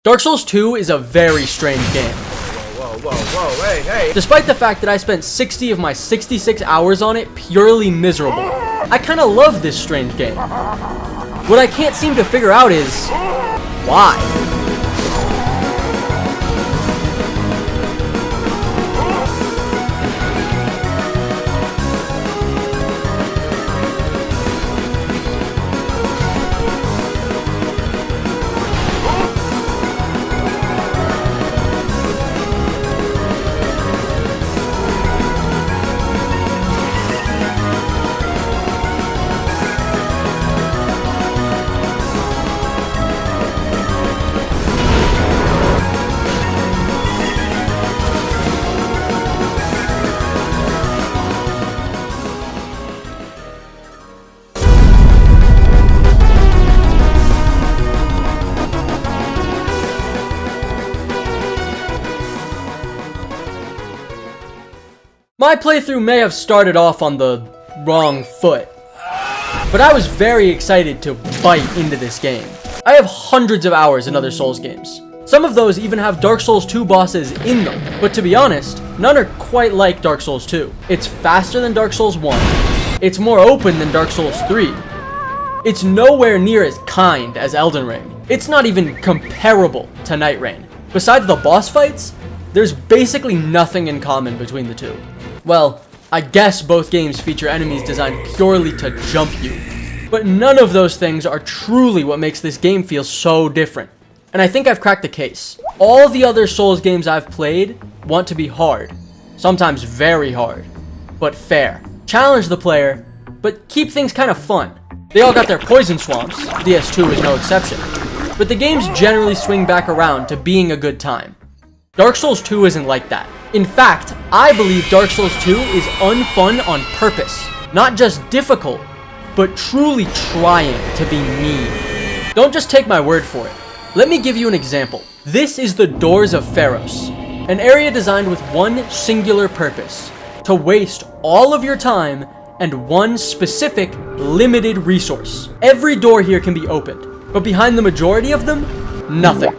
Dark Souls 2 is a very strange game. Whoa, hey. Despite the fact that I spent 60 of my 66 hours on it purely miserable, I kinda love this strange game. What I can't seem to figure out is, why? My playthrough may have started off on the wrong foot, but I was very excited to bite into this game. I have hundreds of hours in other Souls games. Some of those even have Dark Souls 2 bosses in them, but to be honest, none are quite like Dark Souls 2. It's faster than Dark Souls 1, it's more open than Dark Souls 3, it's nowhere near as kind as Elden Ring, it's not even comparable to Night Rain. Besides the boss fights, there's basically nothing in common between the two. Well, I guess both games feature enemies designed purely to jump you, but none of those things are truly what makes this game feel so different. And I think I've cracked the case. All the other Souls games I've played want to be hard, sometimes very hard, but fair. Challenge the player, but keep things kind of fun. They all got their poison swamps, DS2 is no exception, but the games generally swing back around to being a good time. Dark Souls 2 isn't like that. In fact, I believe Dark Souls 2 is unfun on purpose. Not just difficult, but truly trying to be mean. Don't just take my word for it. Let me give you an example. This is the Doors of Pharos, an area designed with one singular purpose: to waste all of your time and one specific, limited resource. Every door here can be opened, but behind the majority of them, nothing.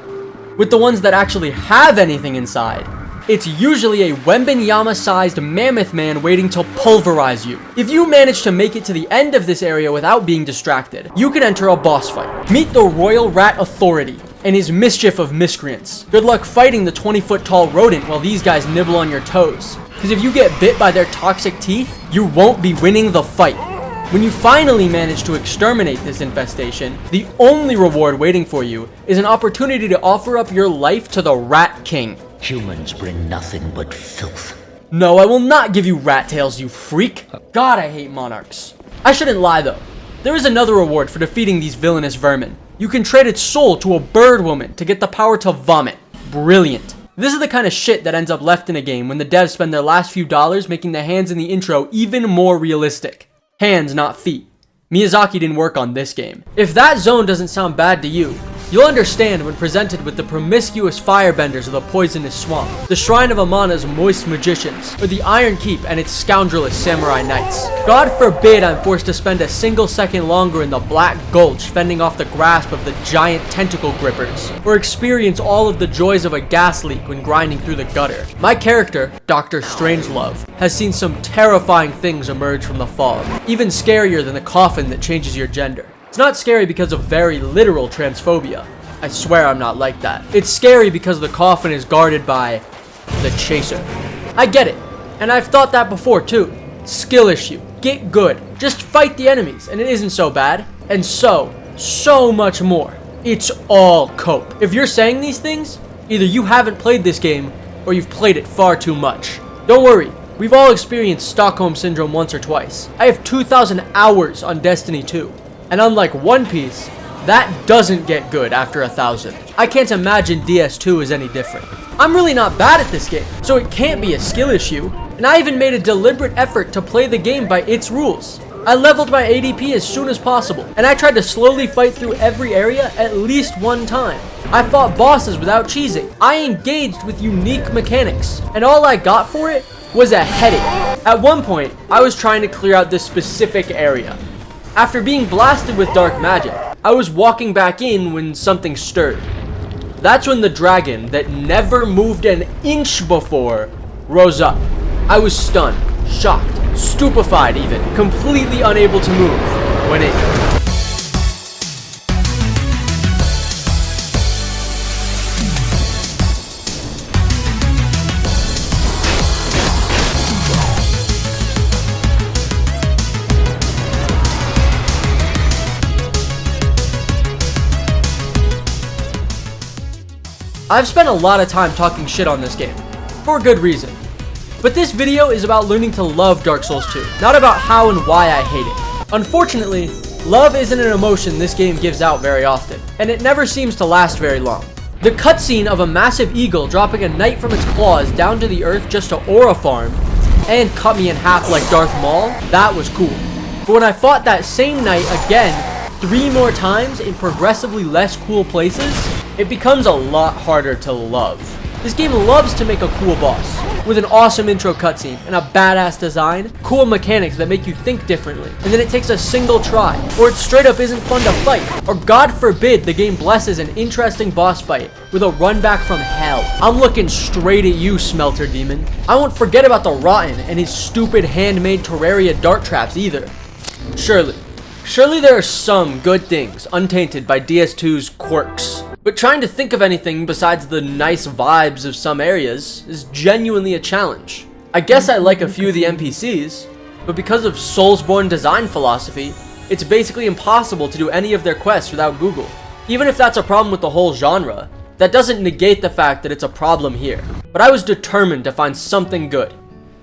With the ones that actually have anything inside, it's usually a Wembenyama-sized mammoth man waiting to pulverize you. If you manage to make it to the end of this area without being distracted, you can enter a boss fight. Meet the Royal Rat Authority and his mischief of miscreants. Good luck fighting the 20-foot-tall rodent while these guys nibble on your toes, because if you get bit by their toxic teeth, you won't be winning the fight. When you finally manage to exterminate this infestation, the only reward waiting for you is an opportunity to offer up your life to the Rat King. Humans bring nothing but filth. No, I will not give you rat tails, you freak. God, I hate monarchs. I shouldn't lie though. There is another reward for defeating these villainous vermin. You can trade its soul to a bird woman to get the power to vomit. Brilliant. This is the kind of shit that ends up left in a game when the devs spend their last few dollars making the hands in the intro even more realistic. Hands, not feet. Miyazaki didn't work on this game. If that zone doesn't sound bad to you, you'll understand when presented with the promiscuous firebenders of the Poisonous Swamp, the Shrine of Amana's Moist Magicians, or the Iron Keep and its scoundrelous Samurai Knights. God forbid I'm forced to spend a single second longer in the Black Gulch fending off the grasp of the giant tentacle grippers, or experience all of the joys of a gas leak when grinding through the gutter. My character, Dr. Strangelove, has seen some terrifying things emerge from the fog, even scarier than the coffin that changes your gender. It's not scary because of very literal transphobia. I swear I'm not like that. It's scary because the coffin is guarded by the Chaser. I get it, and I've thought that before too. Skill issue. Get good. Just fight the enemies, and it isn't so bad. And so much more. It's all cope. If you're saying these things, either you haven't played this game, or you've played it far too much. Don't worry. We've all experienced Stockholm Syndrome once or twice. I have 2,000 hours on Destiny 2. And unlike One Piece, that doesn't get good after 1,000. I can't imagine DS2 is any different. I'm really not bad at this game, so it can't be a skill issue. And I even made a deliberate effort to play the game by its rules. I leveled my ADP as soon as possible, and I tried to slowly fight through every area at least one time. I fought bosses without cheesing. I engaged with unique mechanics, and all I got for it was a headache. At one point, I was trying to clear out this specific area. After being blasted with dark magic, I was walking back in when something stirred. That's when the dragon that never moved an inch before rose up. I was stunned, shocked, stupefied even, completely unable to move when it... I've spent a lot of time talking shit on this game, for good reason. But this video is about learning to love Dark Souls 2, not about how and why I hate it. Unfortunately, love isn't an emotion this game gives out very often, and it never seems to last very long. The cutscene of a massive eagle dropping a knight from its claws down to the earth just to aura farm, and cut me in half like Darth Maul, that was cool. But when I fought that same knight again 3 more times in progressively less cool places, it becomes a lot harder to love. This game loves to make a cool boss, with an awesome intro cutscene and a badass design, cool mechanics that make you think differently, and then it takes a single try, or it straight up isn't fun to fight, or God forbid the game blesses an interesting boss fight with a run back from hell. I'm looking straight at you, Smelter Demon. I won't forget about the Rotten and his stupid handmade Terraria dart traps either. Surely there are some good things untainted by DS2's quirks. But trying to think of anything besides the nice vibes of some areas is genuinely a challenge. I guess I like a few of the NPCs, but because of Soulsborne design philosophy, it's basically impossible to do any of their quests without Google. Even if that's a problem with the whole genre, that doesn't negate the fact that it's a problem here. But I was determined to find something good.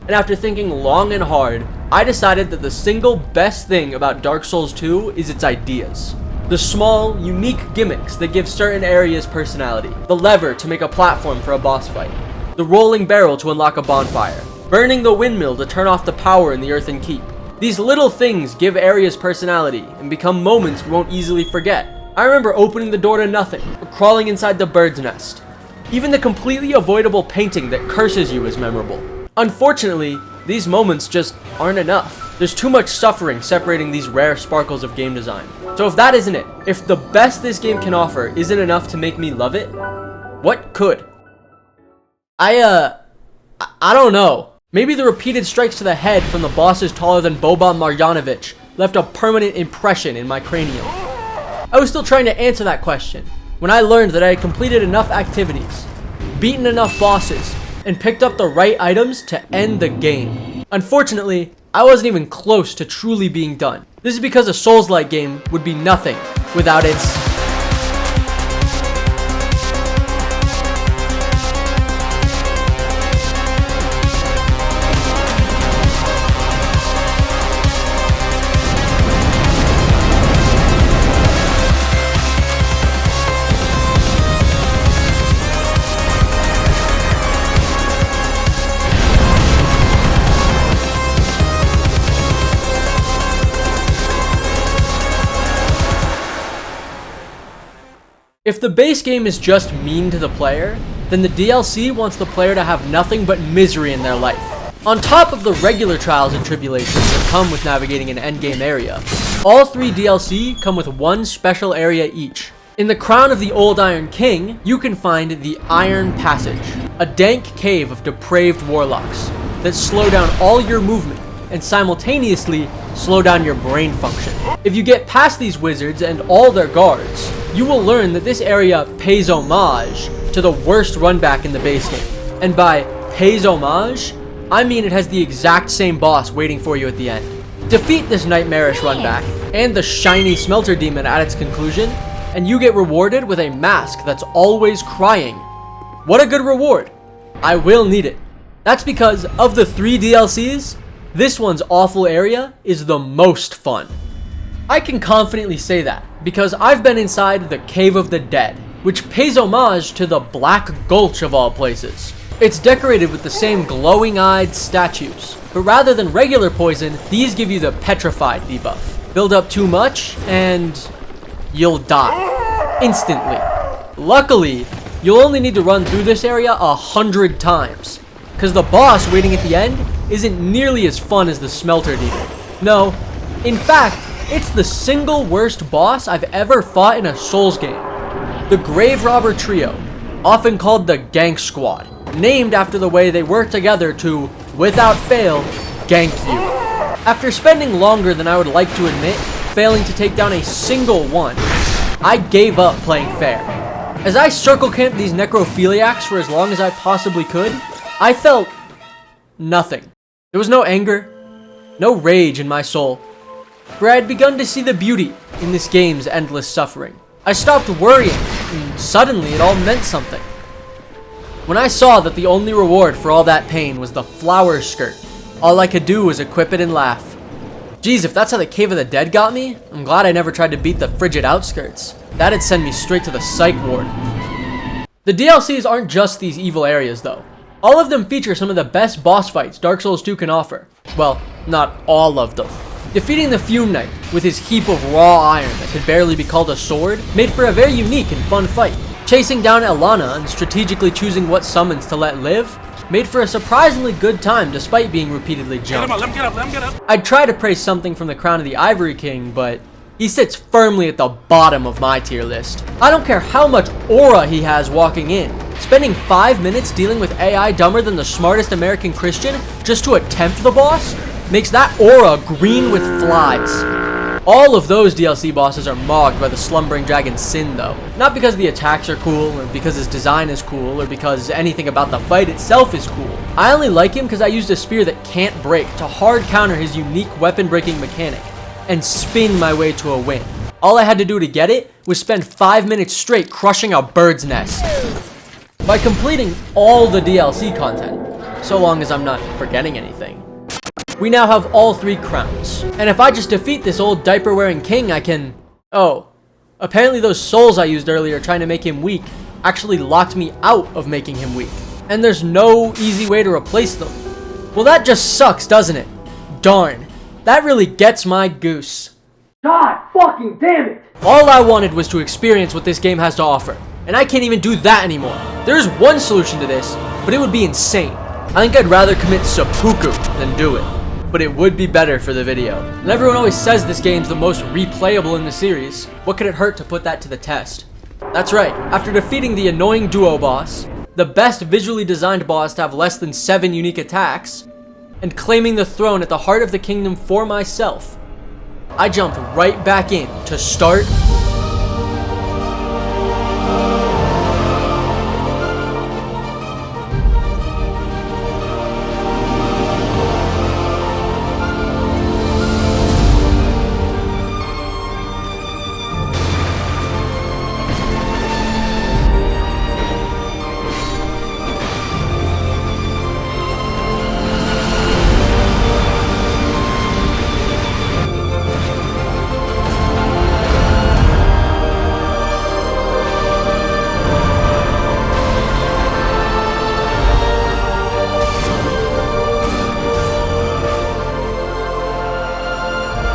And after thinking long and hard, I decided that the single best thing about Dark Souls 2 is its ideas. The small, unique gimmicks that give certain areas personality. The lever to make a platform for a boss fight. The rolling barrel to unlock a bonfire. Burning the windmill to turn off the power in the Earthen Keep. These little things give areas personality and become moments we won't easily forget. I remember opening the door to nothing, or crawling inside the bird's nest. Even the completely avoidable painting that curses you is memorable. Unfortunately, these moments just aren't enough. There's too much suffering separating these rare sparkles of game design. So if that isn't it, if the best this game can offer isn't enough to make me love it, what could? I don't know. Maybe the repeated strikes to the head from the bosses taller than Boban Marjanovic left a permanent impression in my cranium. I was still trying to answer that question when I learned that I had completed enough activities, beaten enough bosses, and picked up the right items to end the game. Unfortunately, I wasn't even close to truly being done. This is because a Souls-like game would be nothing without its... If the base game is just mean to the player, then the DLC wants the player to have nothing but misery in their life. On top of the regular trials and tribulations that come with navigating an endgame area, all 3 DLC come with one special area each. In the Crown of the Old Iron King, you can find the Iron Passage, a dank cave of depraved warlocks that slow down all your movement and simultaneously slow down your brain function. If you get past these wizards and all their guards, you will learn that this area pays homage to the worst runback in the base game. And by pays homage, I mean it has the exact same boss waiting for you at the end. Defeat this nightmarish runback and the shiny Smelter Demon at its conclusion, and you get rewarded with a mask that's always crying. What a good reward. I will need it. That's because of the 3 DLCs, this one's awful area is the most fun. I can confidently say that because I've been inside the Cave of the Dead, which pays homage to the Black Gulch of all places. It's decorated with the same glowing-eyed statues, but rather than regular poison, these give you the petrified debuff. Build up too much and you'll die instantly. Luckily, you'll only need to run through this area 100 times, because the boss waiting at the end isn't nearly as fun as the Smelter Demon. No, in fact, it's the single worst boss I've ever fought in a Souls game. The Grave Robber Trio, often called the Gank Squad, named after the way they work together to, without fail, gank you. After spending longer than I would like to admit, failing to take down a single one, I gave up playing fair. As I circle camped these necrophiliacs for as long as I possibly could, I felt nothing. There was no anger, no rage in my soul, for I had begun to see the beauty in this game's endless suffering. I stopped worrying, and suddenly it all meant something. When I saw that the only reward for all that pain was the flower skirt, all I could do was equip it and laugh. Geez, if that's how the Cave of the Dead got me, I'm glad I never tried to beat the frigid outskirts. That'd send me straight to the psych ward. The DLCs aren't just these evil areas though. All of them feature some of the best boss fights Dark Souls 2 can offer. Well, not all of them. Defeating the Fume Knight with his heap of raw iron that could barely be called a sword made for a very unique and fun fight. Chasing down Elana and strategically choosing what summons to let live made for a surprisingly good time despite being repeatedly jumped. Let him get up. I'd try to praise something from the Crown of the Ivory King, but he sits firmly at the bottom of my tier list. I don't care how much aura he has walking in. Spending 5 minutes dealing with AI dumber than the smartest American Christian just to attempt the boss makes that aura green with flies. All of those DLC bosses are mocked by the slumbering dragon Sin though. Not because the attacks are cool, or because his design is cool, or because anything about the fight itself is cool. I only like him because I used a spear that can't break to hard counter his unique weapon breaking mechanic, and spin my way to a win. All I had to do to get it was spend 5 minutes straight crushing a bird's nest. By completing all the DLC content, so long as I'm not forgetting anything, we now have all 3 crowns. And if I just defeat this old diaper-wearing king, I can... Oh, apparently those souls I used earlier trying to make him weak actually locked me out of making him weak. And there's no easy way to replace them. Well, that just sucks, doesn't it? Darn. That really gets my goose. God fucking damn it! All I wanted was to experience what this game has to offer, and I can't even do that anymore. There's one solution to this, but it would be insane. I think I'd rather commit seppuku than do it, but it would be better for the video. And everyone always says this game's the most replayable in the series. What could it hurt to put that to the test? That's right, after defeating the annoying duo boss, the best visually designed boss to have less than 7 unique attacks, and claiming the throne at the heart of the kingdom for myself, I jumped right back in to start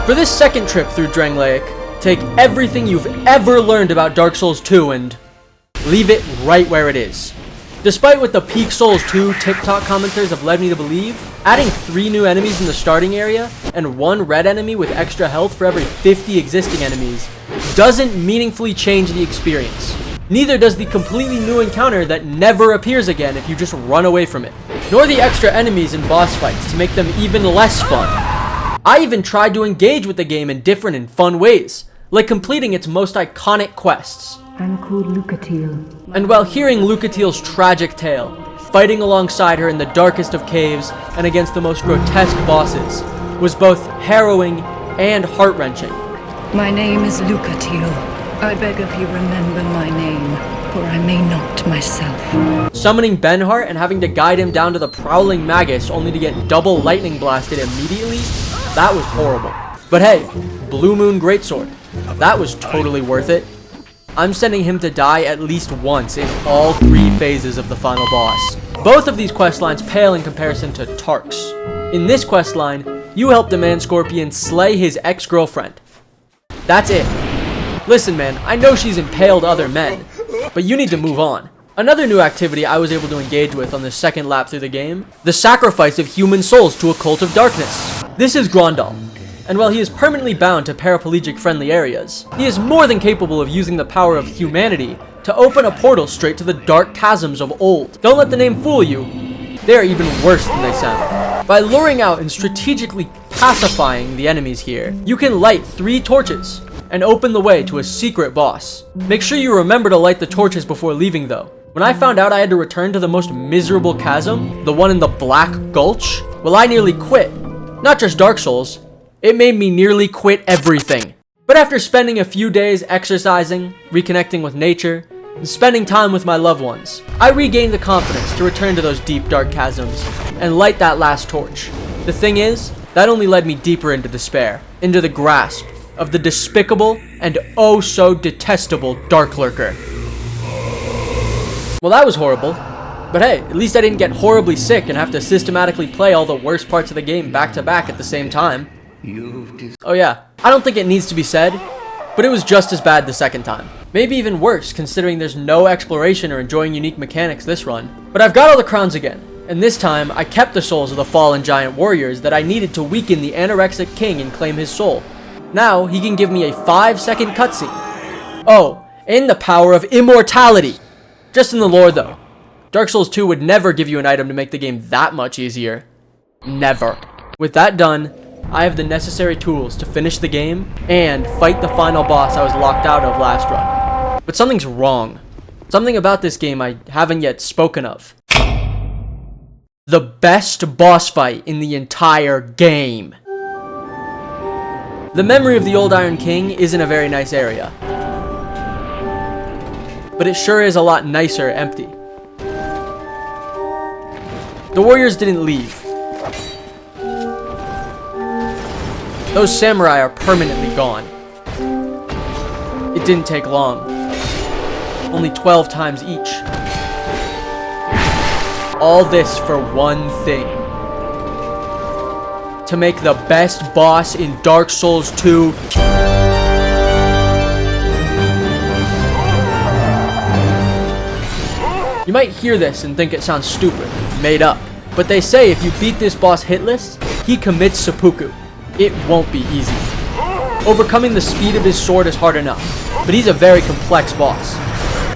For this second trip through Drangleic, take everything you've ever learned about Dark Souls 2 and leave it right where it is. Despite what the Peak Souls 2 TikTok commenters have led me to believe, adding 3 new enemies in the starting area and 1 red enemy with extra health for every 50 existing enemies doesn't meaningfully change the experience. Neither does the completely new encounter that never appears again if you just run away from it, nor the extra enemies in boss fights to make them even less fun. I even tried to engage with the game in different and fun ways, like completing its most iconic quests. I'm called Lucatiel. And while hearing Lucatiel's tragic tale, fighting alongside her in the darkest of caves and against the most grotesque bosses was both harrowing and heart-wrenching. My name is Lucatiel. I beg of you remember my name, for I may not myself. Summoning Benhart and having to guide him down to the prowling Magus only to get double lightning blasted immediately, that was horrible. But hey, Blue Moon Greatsword, that was totally worth it. I'm sending him to die at least once in all 3 phases of the final boss. Both of these questlines pale in comparison to Tark's. In this questline, you help the man Scorpion slay his ex-girlfriend. That's it. Listen man, I know she's impaled other men, but you need to move on. Another new activity I was able to engage with on the second lap through the game, the sacrifice of human souls to a cult of darkness. This is Grandal, and while he is permanently bound to paraplegic-friendly areas, he is more than capable of using the power of humanity to open a portal straight to the dark chasms of old. Don't let the name fool you. They are even worse than they sound. By luring out and strategically pacifying the enemies here, you can light 3 torches and open the way to a secret boss. Make sure you remember to light the torches before leaving though. When I found out I had to return to the most miserable chasm, the one in the Black Gulch, well, I nearly quit. Not just Dark Souls, it made me nearly quit everything. But after spending a few days exercising, reconnecting with nature, and spending time with my loved ones, I regained the confidence to return to those deep dark chasms and light that last torch. The thing is, that only led me deeper into despair, into the grasp of the despicable and oh so detestable Dark Lurker. Well, that was horrible, but hey, at least I didn't get horribly sick and have to systematically play all the worst parts of the game back to back at the same time. Oh yeah, I don't think it needs to be said, but it was just as bad the second time. Maybe even worse, considering there's no exploration or enjoying unique mechanics this run. But I've got all the crowns again, and this time I kept the souls of the fallen giant warriors that I needed to weaken the anorexic king and claim his soul. Now he can give me a 5-second cutscene. Oh, and the power of immortality! Just in the lore though. Dark Souls 2 would never give you an item to make the game that much easier. Never. With that done, I have the necessary tools to finish the game and fight the final boss I was locked out of last run. But something's wrong. Something about this game I haven't yet spoken of. The best boss fight in the entire game. The memory of the old Iron King isn't a very nice area, but it sure is a lot nicer empty. The warriors didn't leave. Those samurai are permanently gone. It didn't take long. Only 12 times each. All this for one thing. To make the best boss in Dark Souls 2. You might hear this and think it sounds stupid, made up. But they say if you beat this boss hitless, he commits seppuku. It won't be easy. Overcoming the speed of his sword is hard enough, but he's a very complex boss.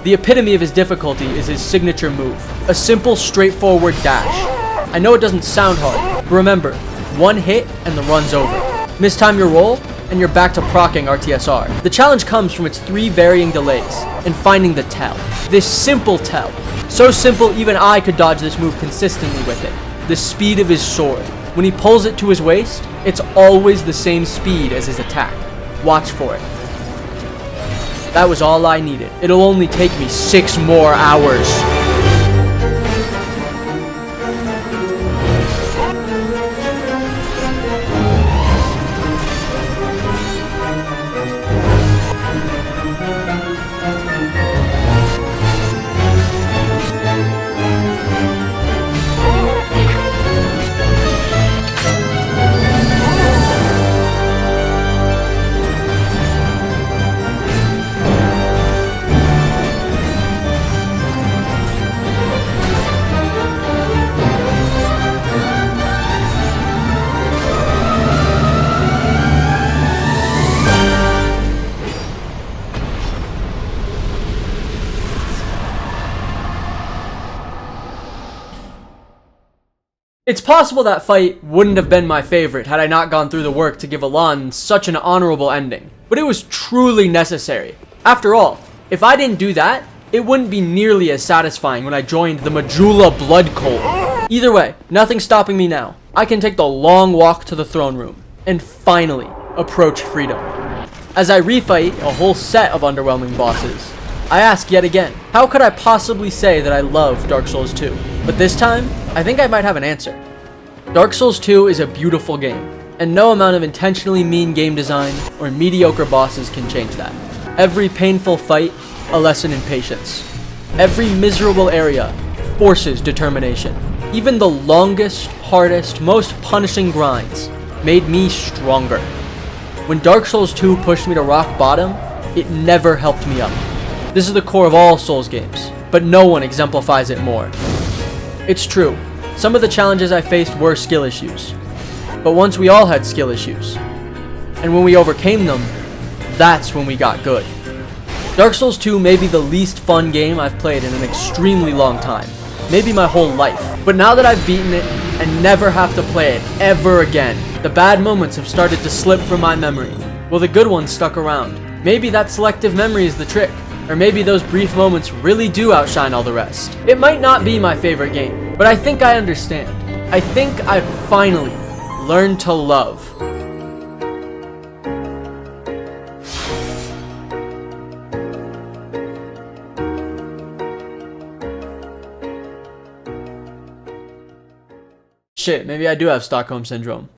The epitome of his difficulty is his signature move, a simple, straightforward dash. I know it doesn't sound hard, but remember, one hit and the run's over. Mistime your roll, and you're back to proccing RTSR. The challenge comes from its 3 varying delays, and finding the tell. This simple tell. So simple even I could dodge this move consistently with it. The speed of his sword. When he pulls it to his waist, it's always the same speed as his attack. Watch for it. That was all I needed. It'll only take me 6 more hours. It's possible that fight wouldn't have been my favorite had I not gone through the work to give Alon such an honorable ending, but it was truly necessary. After all, if I didn't do that, it wouldn't be nearly as satisfying when I joined the Majula Blood Cult. Either way, nothing's stopping me now. I can take the long walk to the throne room, and finally approach freedom. As I refight a whole set of underwhelming bosses, I ask yet again, how could I possibly say that I love Dark Souls 2? But this time, I think I might have an answer. Dark Souls 2 is a beautiful game, and no amount of intentionally mean game design or mediocre bosses can change that. Every painful fight, a lesson in patience. Every miserable area forces determination. Even the longest, hardest, most punishing grinds made me stronger. When Dark Souls 2 pushed me to rock bottom, it never helped me up. This is the core of all Souls games, but no one exemplifies it more. It's true, some of the challenges I faced were skill issues. But once we all had skill issues, And when we overcame them, that's when we got good. Dark Souls 2 may be the least fun game I've played in an extremely long time. Maybe my whole life. But now that I've beaten it and never have to play it ever again, the bad moments have started to slip from my memory, while the good ones stuck around. Maybe that selective memory is the trick, or maybe those brief moments really do outshine all the rest. It might not be my favorite game, but I think I understand. I think I've finally learned to love. Shit, maybe I do have Stockholm Syndrome.